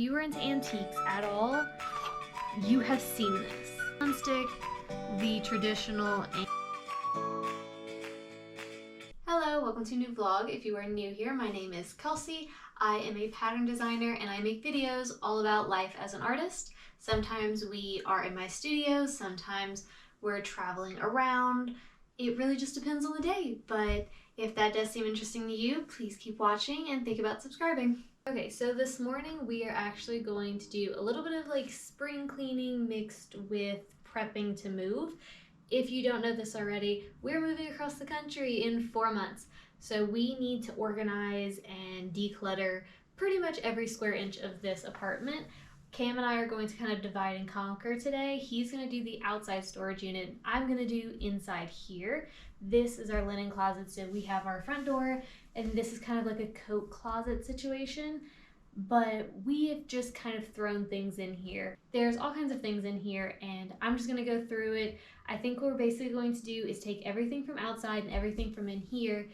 you were into antiques at all, you have seen this. Nonstick, the traditional. Hello, welcome to a new vlog. If you are new here, my name is Kelsey. I am a pattern designer and I make videos all about life as an artist. Sometimes we are in my studio, sometimes we're traveling around. It really just depends on the day, but if that does seem interesting to you, please keep watching and think about subscribing. Okay, so this morning we are actually going to do a little bit of like spring cleaning mixed with prepping to move. If you don't know this already, we're moving across the country in 4 months. So we need to organize and declutter pretty much every square inch of this apartment. Cam and I are going to kind of divide and conquer today. He's going to do the outside storage unit. I'm going to do inside here. This is our linen closet. So we have our front door, and this is kind of like a coat closet situation. But we have just kind of thrown things in here. There's all kinds of things in here, and I'm just going to go through it. I think what we're basically going to do is take everything from outside and everything from in here,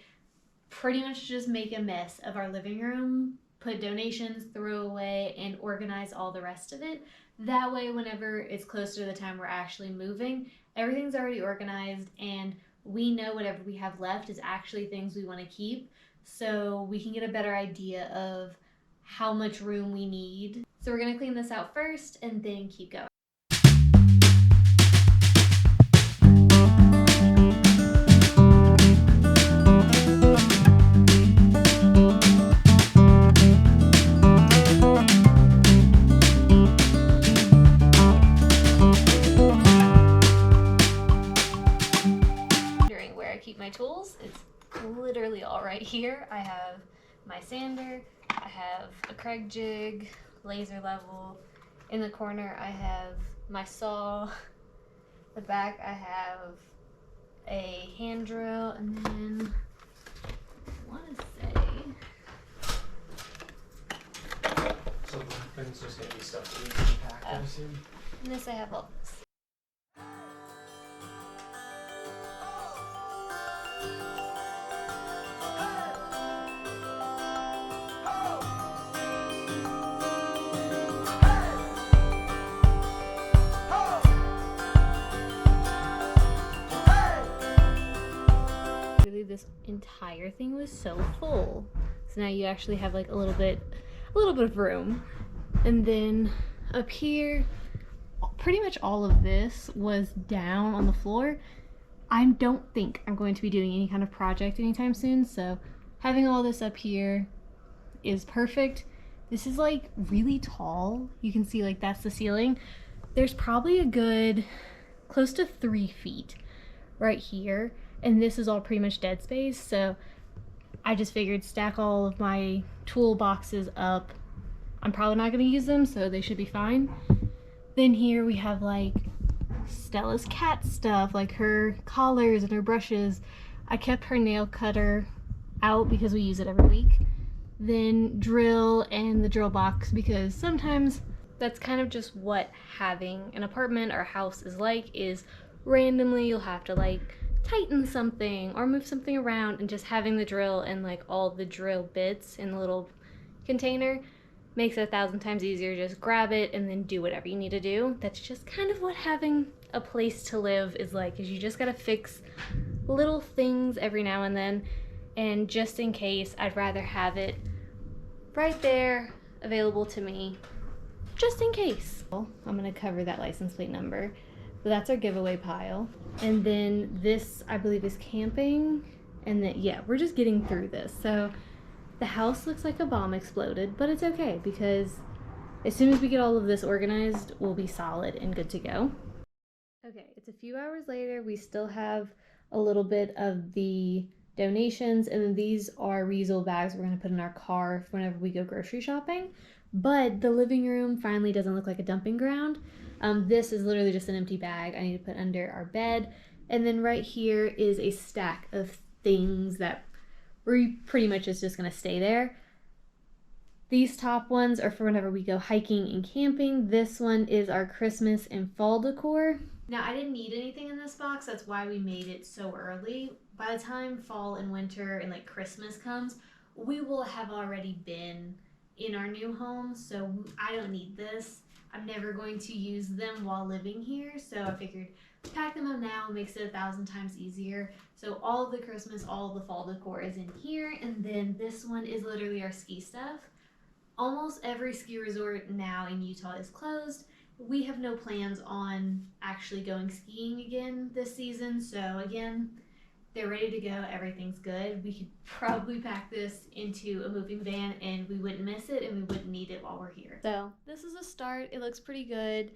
pretty much just make a mess of our living room, put donations, throw away, and organize all the rest of it. That way, whenever it's closer to the time we're actually moving, everything's already organized and we know whatever we have left is actually things we want to keep, so we can get a better idea of how much room we need. So we're gonna clean this out first and then keep going. Where I keep my tools, it's literally all right here. I have my sander, I have a Craig jig, laser level. In the corner I have my saw. The back I have a hand drill, and then I want to say. So then it's just gonna be stuff that we can pack, I assume? In this I have all this. This entire thing was so full, so now you actually have like a little bit of room. And then up here, pretty much all of this was down on the floor. I don't think I'm going to be doing any kind of project anytime soon, so having all this up here is perfect. This is like really tall. You can see like that's the ceiling. There's probably a good close to 3 feet right here. And this is all pretty much dead space, so I just figured stack all of my toolboxes up. I'm probably not going to use them, so they should be fine. Then here we have like Stella's cat stuff, like her collars and her brushes. I kept her nail cutter out because we use it every week. Then drill and the drill box, because sometimes that's kind of just what having an apartment or house is like, is randomly you'll have to like tighten something or move something around, and just having the drill and like all the drill bits in the little container makes it 1,000 times easier. Just grab it and then do whatever you need to do. That's just kind of what having a place to live is like, is you just gotta fix little things every now and then, and just in case, I'd rather have it right there available to me just in case. I'm gonna cover that license plate number. So that's our giveaway pile. And then this, I believe, is camping. And then, yeah, we're just getting through this. So the house looks like a bomb exploded, but it's okay because as soon as we get all of this organized, we'll be solid and good to go. Okay, it's a few hours later. We still have a little bit of the donations, and then these are reusable bags we're gonna put in our car whenever we go grocery shopping. But the living room finally doesn't look like a dumping ground. This is literally just an empty bag I need to put under our bed. And then right here is a stack of things that pretty much is just gonna stay there. These top ones are for whenever we go hiking and camping. This one is our Christmas and fall decor. Now, I didn't need anything in this box. That's why we made it so early. By the time fall and winter and like Christmas comes, we will have already been in our new home, so I don't need this. I'm never going to use them while living here, so I figured pack them up now makes it 1,000 times easier. So all of the Christmas, all of the fall decor is in here, and then this one is literally our ski stuff. Almost every ski resort now in Utah is closed. We have no plans on actually going skiing again this season, so again, they're ready to go. Everything's good. We could probably pack this into a moving van and we wouldn't miss it and we wouldn't need it while we're here. So this is a start. It looks pretty good.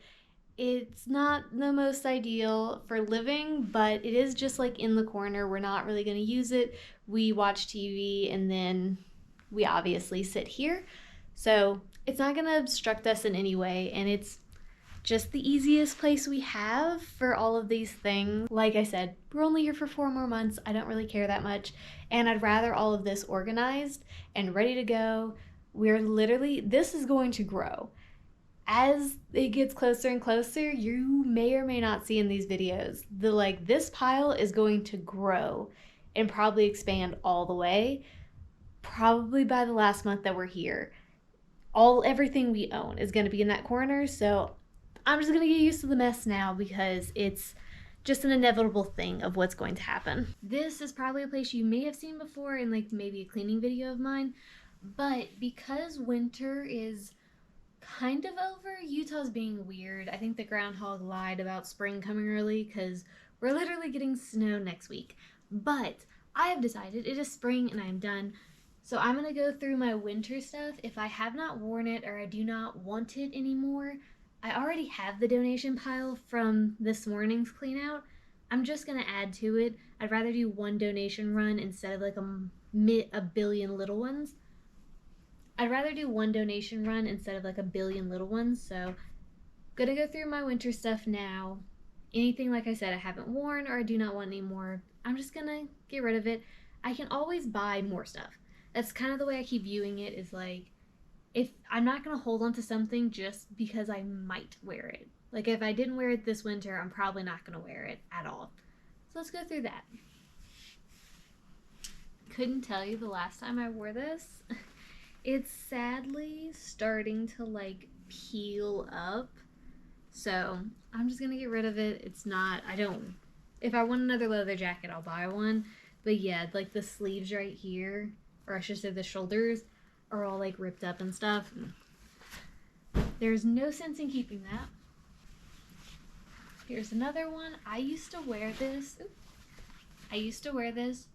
It's not the most ideal for living, but it is just like in the corner. We're not really going to use it. We watch TV and then we obviously sit here. So it's not going to obstruct us in any way, and it's just the easiest place we have for all of these things. Like I said, we're only here for 4 more months. I don't really care that much, and I'd rather all of this organized and ready to go. This is going to grow. As it gets closer and closer, you may or may not see in these videos, this pile is going to grow and probably expand all the way, probably by the last month that we're here. Everything we own is going to be in that corner, so I'm just going to get used to the mess now because it's just an inevitable thing of what's going to happen. This is probably a place you may have seen before in maybe a cleaning video of mine, but because winter is kind of over, Utah's being weird. I think the groundhog lied about spring coming early because we're literally getting snow next week. But I have decided it is spring and I'm done. So I'm going to go through my winter stuff. If I have not worn it or I do not want it anymore, I already have the donation pile from this morning's clean out. I'm just going to add to it. I'd rather do one donation run instead of a billion little ones. I'd rather do one donation run instead of a billion little ones. So gonna go through my winter stuff now. Anything, like I said, I haven't worn or I do not want anymore, I'm just gonna get rid of it. I can always buy more stuff. That's kind of the way I keep viewing it, is if I'm not gonna hold on to something just because I might wear it. If I didn't wear it this winter, I'm probably not gonna wear it at all. So let's go through that. Couldn't tell you the last time I wore this. It's sadly starting to peel up. So I'm just gonna get rid of it. If I want another leather jacket, I'll buy one. But yeah, the sleeves right here, or I should say the shoulders, are all ripped up and stuff. There's no sense in keeping that. Here's another one. I used to wear this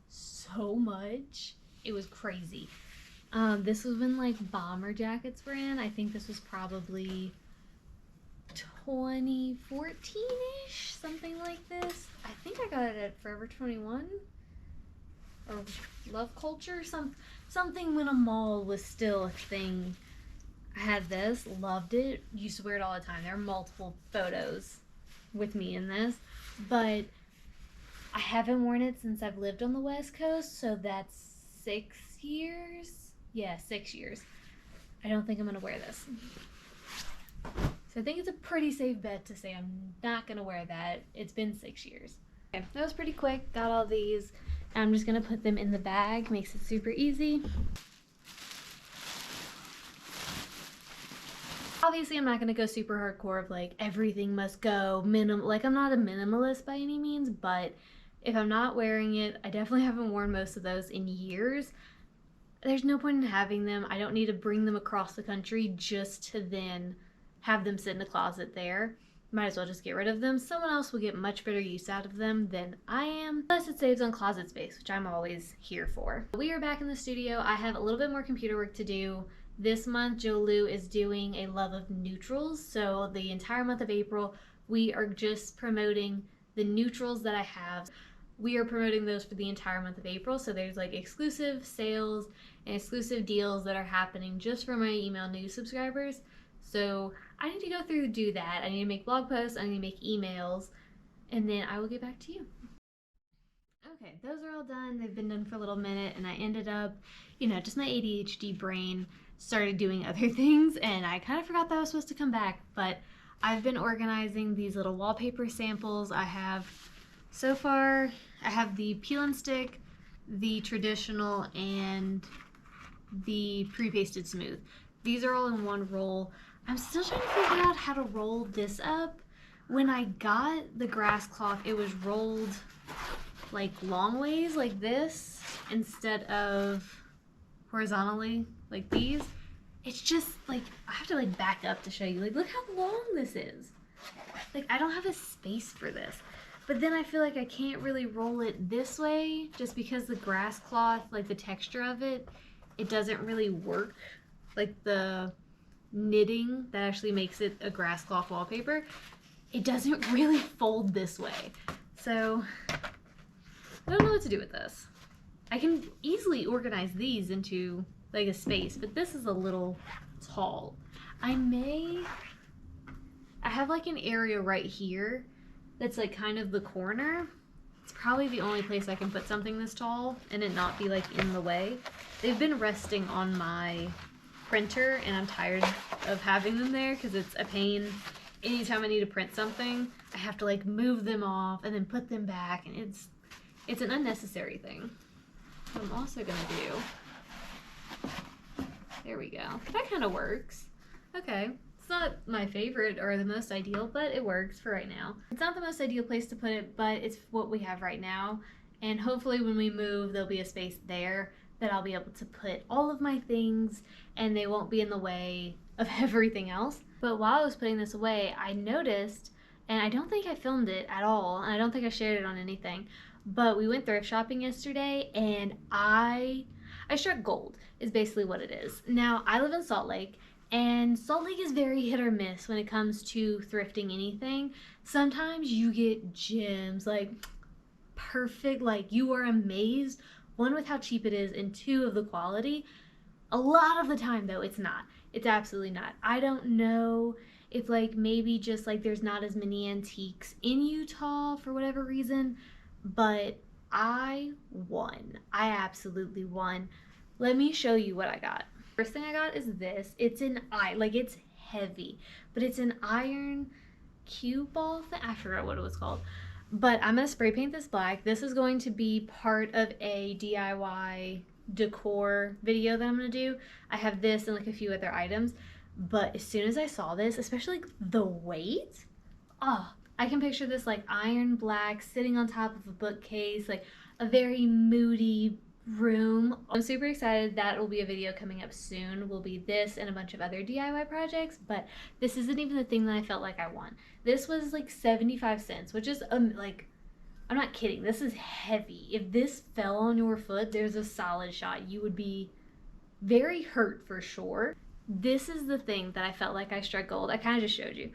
so much. It was crazy. This was when bomber jackets were in. I think this was probably 2014-ish, something like this. I think I got it at Forever 21 or Love Culture, something when a mall was still a thing. I had this, loved it, used to wear it all the time. There are multiple photos with me in this, but I haven't worn it since I've lived on the West Coast, so that's 6 years. Yeah, 6 years. I don't think I'm gonna wear this. So I think it's a pretty safe bet to say I'm not gonna wear that. It's been 6 years. Okay, that was pretty quick. Got all these. I'm just gonna put them in the bag. Makes it super easy. Obviously, I'm not gonna go super hardcore of everything must go I'm not a minimalist by any means, but if I'm not wearing it, I definitely haven't worn most of those in years. There's no point in having them. I don't need to bring them across the country just to then have them sit in a closet there. Might as well just get rid of them. Someone else will get much better use out of them than I am. Plus it saves on closet space, which I'm always here for. We are back in the studio. I have a little bit more computer work to do. This month, Jolu is doing a love of neutrals. So the entire month of April, we are just promoting the neutrals that I have. We are promoting those for the entire month of April. So there's exclusive sales and exclusive deals that are happening just for my email news subscribers. So I need to go through and do that. I need to make blog posts, I need to make emails, and then I will get back to you. Okay, those are all done. They've been done for a little minute, and I ended up, just my ADHD brain started doing other things, and I kind of forgot that I was supposed to come back, but I've been organizing these little wallpaper samples. So far, I have the peel and stick, the traditional, and the pre-pasted smooth. These are all in one roll. I'm still trying to figure out how to roll this up. When I got the grass cloth, it was rolled like long ways like this instead of horizontally like these. It's just like, I have to like back up to show you. Like, look how long this is. Like, I don't have a space for this. But then I feel like I can't really roll it this way just because the grass cloth, like the texture of it, it doesn't really work. Like the knitting that actually makes it a grass cloth wallpaper, it doesn't really fold this way. So I don't know what to do with this. I can easily organize these into like a space, but this is a little tall. I have like an area right here that's like kind of the corner. It's probably the only place I can put something this tall and it not be like in the way. They've been resting on my printer and I'm tired of having them there because it's a pain. Anytime I need to print something, I have to like move them off and then put them back, and it's an unnecessary thing. What I'm also gonna do, there we go. That kind of works. Okay. It's not my favorite or the most ideal, but it works for right now. It's not the most ideal place to put it, but it's what we have right now. And hopefully when we move, there'll be a space there that I'll be able to put all of my things and they won't be in the way of everything else. But while I was putting this away, I noticed, and I don't think I filmed it at all, and I don't think I shared it on anything, but we went thrift shopping yesterday and I struck gold is basically what it is. Now, I live in Salt Lake, and Salt Lake is very hit or miss when it comes to thrifting anything. Sometimes you get gems, like perfect, like you are amazed, one, with how cheap it is, and two, of the quality. A lot of the time though, it's not. It's absolutely not. I don't know if like maybe just like there's not as many antiques in Utah for whatever reason, but I won. I absolutely won. Let me show you what I got. First thing I got is this. It's an it's heavy, but it's an iron cue ball thing. I forgot what it was called. But I'm gonna spray paint this black. This is going to be part of a DIY decor video that I'm gonna do. I have this and like a few other items. But as soon as I saw this, especially like the weight, oh, I can picture this like iron black sitting on top of a bookcase, like a very moody room. I'm super excited. That will be a video coming up soon. Will be this and a bunch of other DIY projects, but this isn't even the thing that I felt like I won. This was like 75 cents, which is like, I'm not kidding. This is heavy. If this fell on your foot, there's a solid shot. You would be very hurt for sure. This is the thing that I felt like I struck gold. I kind of just showed you.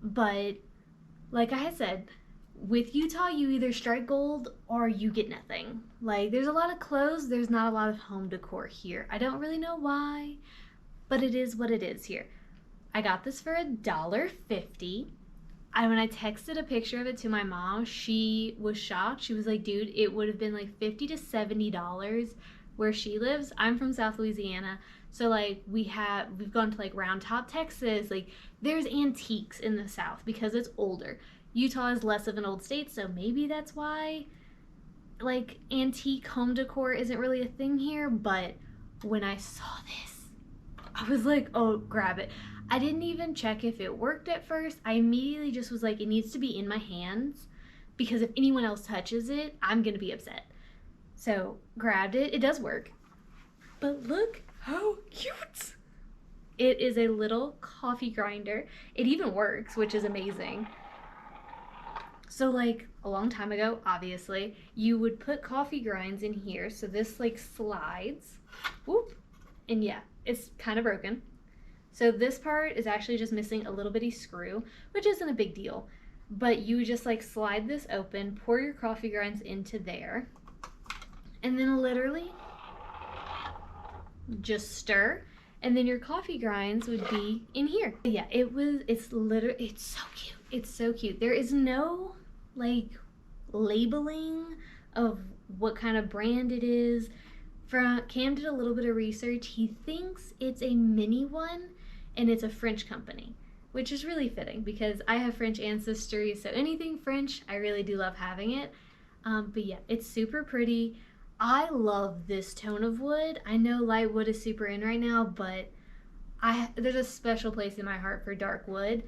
But like I had said, with Utah, you either strike gold or you get nothing. Like, there's a lot of clothes, there's not a lot of home decor here. I don't really know why, but it is what it is here. I got this for $1.50. When I texted a picture of it to my mom, she was shocked. She was like, dude, it would have been like $50 to $70 where she lives. I'm from South Louisiana, so like we've gone to like Round Top, Texas. Like, there's antiques in the South because it's older. Utah is less of an old state, so maybe that's why like antique home decor isn't really a thing here. But when I saw this, I was like, oh, grab it. I didn't even check if it worked at first. I immediately just was like, it needs to be in my hands because if anyone else touches it, I'm gonna be upset. So grabbed it. It does work. But look how cute. It is a little coffee grinder. It even works, which is amazing. So like a long time ago, obviously, you would put coffee grinds in here. So this like slides, whoop, and yeah, it's kind of broken. So this part is actually just missing a little bitty screw, which isn't a big deal. But you just like slide this open, pour your coffee grinds into there, and then literally just stir, and then your coffee grinds would be in here. Yeah, it's so cute. It's so cute. There is no like labeling of what kind of brand it is. Cam did a little bit of research. He thinks it's a mini one and it's a French company, which is really fitting because I have French ancestry, so anything French, I really do love having it. But yeah, it's super pretty. I love this tone of wood. I know light wood is super in right now, but There's a special place in my heart for dark wood,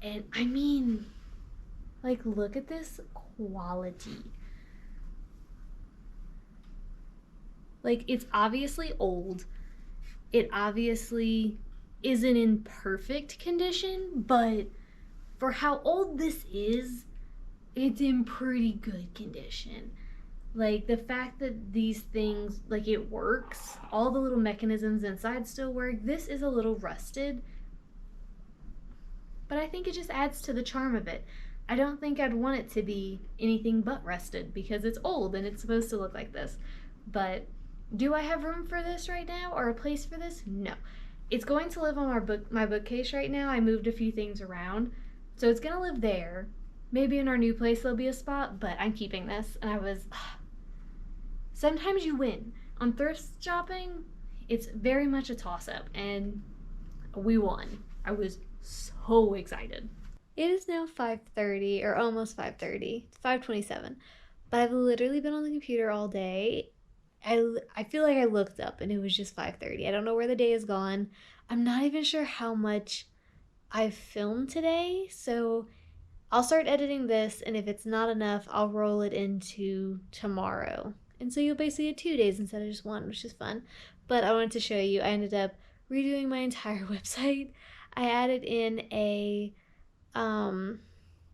and I mean, like, look at this quality. Like, it's obviously old. It obviously isn't in perfect condition, but for how old this is, it's in pretty good condition. Like, the fact that these things, like, it works, all the little mechanisms inside still work. This is a little rusted, but I think it just adds to the charm of it. I don't think I'd want it to be anything but rusted because it's old and it's supposed to look like this. But do I have room for this right now or a place for this? No. It's going to live on my bookcase right now. I moved a few things around, so it's gonna live there. Maybe in our new place there'll be a spot, but I'm keeping this. And I was sometimes you win. On thrift shopping, it's very much a toss-up, and we won. I was so excited. It is now 5:30, or almost 5:30. It's 5:27. But I've literally been on the computer all day. I feel like I looked up and it was just 5:30. I don't know where the day has gone. I'm not even sure how much I've filmed today, so I'll start editing this, and if it's not enough, I'll roll it into tomorrow. And so you'll basically get 2 days instead of just one, which is fun. But I wanted to show you, I ended up redoing my entire website. I added in a,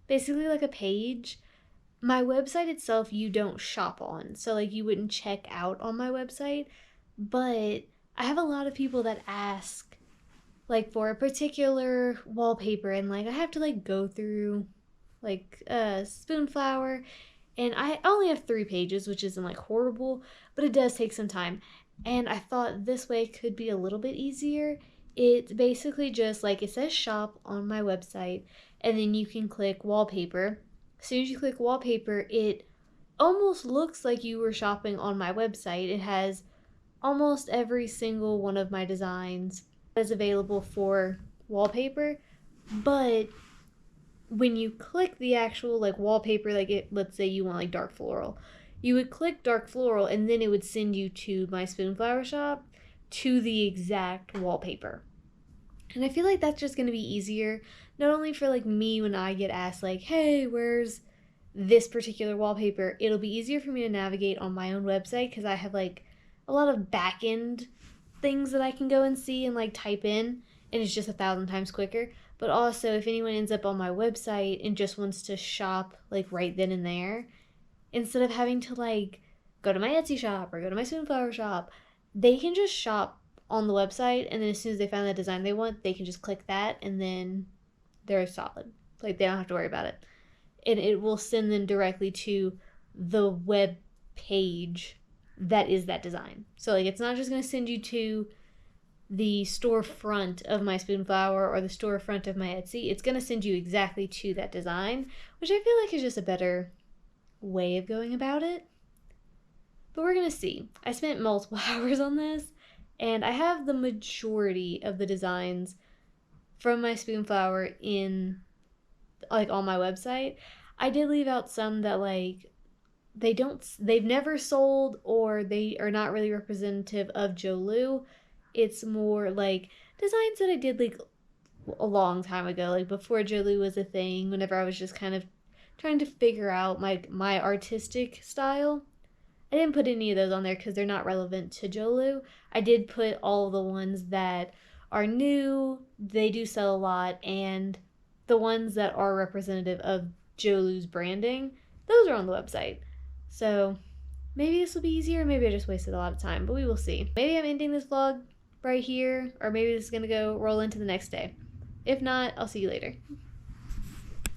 basically like a page. My website itself, you don't shop on. So like you wouldn't check out on my website. But I have a lot of people that ask like for a particular wallpaper, and like I have to like go through like Spoonflower, and I only have 3 pages, which isn't like horrible, but it does take some time. And I thought this way could be a little bit easier. It's basically just like it says shop on my website, and then you can click wallpaper. As soon as you click wallpaper, it almost looks like you were shopping on my website. It has almost every single one of my designs is available for wallpaper, but when you click the actual like wallpaper, like let's say you want like dark floral, you would click dark floral and then it would send you to my Spoonflower shop to the exact wallpaper. And I feel like that's just going to be easier, not only for like me when I get asked like, hey, where's this particular wallpaper, it'll be easier for me to navigate on my own website because I have like a lot of back end things that I can go and see and like type in, and it's just 1,000 times quicker. But also, if anyone ends up on my website and just wants to shop like right then and there, instead of having to like go to my Etsy shop or go to my Spoonflower shop, they can just shop on the website, and then as soon as they find the design they want, they can just click that, and then they're solid. Like they don't have to worry about it. And it will send them directly to the web page that is that design. So like it's not just going to send you to the storefront of my Spoonflower or the storefront of my Etsy. It's going to send you exactly to that design, which I feel like is just a better way of going about it. But we're going to see. I spent multiple hours on this, and I have the majority of the designs from my Spoonflower in like on my website. I did leave out some that like they've never sold, or they are not really representative of Jolu. It's more like designs that I did like a long time ago, like before Jolu was a thing, whenever I was just kind of trying to figure out my artistic style. I didn't put any of those on there because they're not relevant to Jolu. I did put all the ones that are new, they do sell a lot, and the ones that are representative of Jolu's branding, those are on the website. So maybe this will be easier, maybe I just wasted a lot of time, but we will see. Maybe I'm ending this vlog right here, or maybe this is gonna go roll into the next day. If not, I'll see you later.